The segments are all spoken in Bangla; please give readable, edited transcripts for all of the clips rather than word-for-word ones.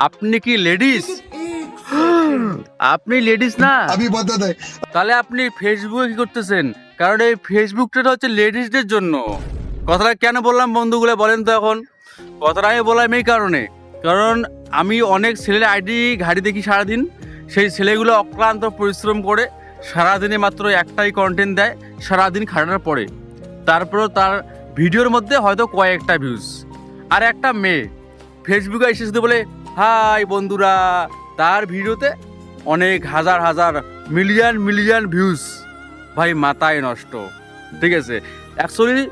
আপনি কি লেডিস? আপনি লেডিস না? अभी बता दे। তাহলে আপনি ফেসবুকে কি করতেছেন? কারণ এই ফেসবুকটা হচ্ছে লেডিসদের জন্য। কথাটা কেন বললাম বন্ধুগুলো বলেন তো এখন? কথাটা আমি বললাম এই কারণে, কারণ আমি অনেক ছেলের আইডি ঘাঁটি দেখি সারাদিন। সেই ছেলেগুলো অক্লান্ত পরিশ্রম করে সারাদিনে মাত্র একটাই কন্টেন্ট দেয় সারাদিন খাটানোর পরে। তারপরেও তার ভিডিওর মধ্যে হয়তো কয়েকটা ভিউজ। আর একটা মেয়ে ফেসবুকে এসে শুধু বলে হাই বন্ধুরা, তার ভিডিওতে অনেক হাজার হাজার মিলিয়ন মিলিয়ন ভিউজ। ভাই মাথায় নষ্ট। ঠিক আছে, অ্যাকচুয়ালি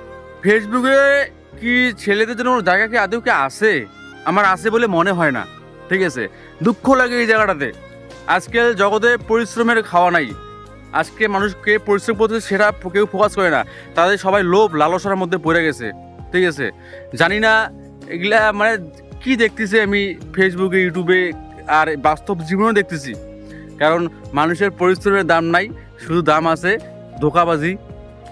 ফেসবুকে কি ছেলেদের জন্য কোনো জায়গা কি আদৌ কি আছে? আমার আছে বলে মনে হয় না। ঠিক আছে, দুঃখ লাগে এই জায়গাটাতে। আজকাল জগতে পরিশ্রমের খাওয়া নাই। আজকে মানুষকে পরিশ্রম করতে সেটা কেউ ফোকাস করে না। তাদের সবাই লোভ লালসার মধ্যে পড়ে গেছে। ঠিক আছে, জানি না এগুলা মানে কি দেখতেছি আমি ফেসবুকে, ইউটিউবে আর বাস্তব জীবনেও দেখতেছি। কারণ মানুষের পরিশ্রমের দাম নাই, শুধু দাম আছে ধোঁকাবাজি,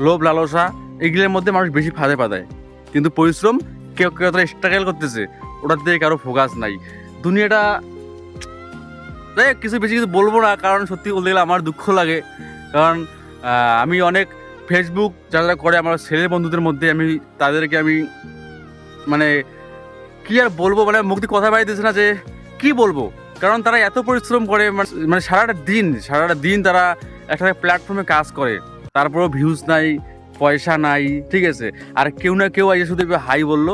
লোভ লালসা, এগুলোর মধ্যে মানুষ বেশি ফাঁদে পাদায়। কিন্তু পরিশ্রম কেউ কেউ স্ট্রাগল করতেছে, ওটার দিকে কারো ফোকাস নাই। দুনিয়াটা কিছু বেশি কিছু বলবো না, কারণ সত্যি বলতে গেলে আমার দুঃখ লাগে। কারণ আমি অনেক ফেসবুক যারা করে আমার ছেলের বন্ধুদের মধ্যে আমি তাদেরকে আমি মানে কি আর বলবো, মানে মুখ দিয়ে কথা বাইতেছে না যে কি বলবো। কারণ তারা এত পরিশ্রম করে, মানে সারাটা দিন তারা একটা প্ল্যাটফর্মে কাজ করে, তারপরেও ভিউজ নাই, পয়সা নাই। ঠিক আছে, আর কেউ না কেউ আইসে শুধু হাই বললো,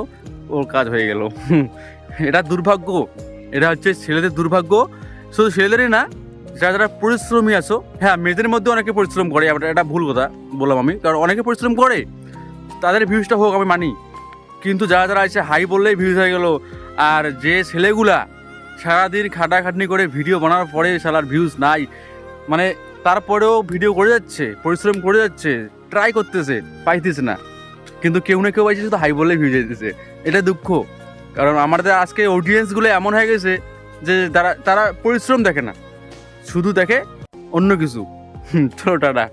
ওর কাজ হয়ে গেল। এটা দুর্ভাগ্য, এটা হচ্ছে ছেলেদের দুর্ভাগ্য। শুধু ছেলেদেরই না, যারা যারা পরিশ্রমী আছো, হ্যাঁ মেয়েদের মধ্যে অনেকে পরিশ্রম করে, এটা ভুল কথা বললাম আমি, কারণ অনেকে পরিশ্রম করে, তাদের ভিউজটা হোক আমি মানি। কিন্তু যারা যারা এসে হাই বললেই ভিউজ হয়ে গেল, আর যে ছেলেগুলা সারাদিন খাটাখাটনি করে ভিডিও বানানোর পরে সালার ভিউজ নাই, মানে তারপরেও ভিডিও করে যাচ্ছে, পরিশ্রম করে যাচ্ছে, ট্রাই করতেছে, পাইতেছে না, কিন্তু কেউ না কেউ পাইছে শুধু হাই বললেই ভিউজ যেতেছে। এটা দুঃখ। কারণ আমাদের আজকে অডিয়েন্সগুলো এমন হয়ে গেছে যে তারা তারা পরিশ্রম দেখে না, শুধু দেখে অন্য কিছু। চলো টাটা।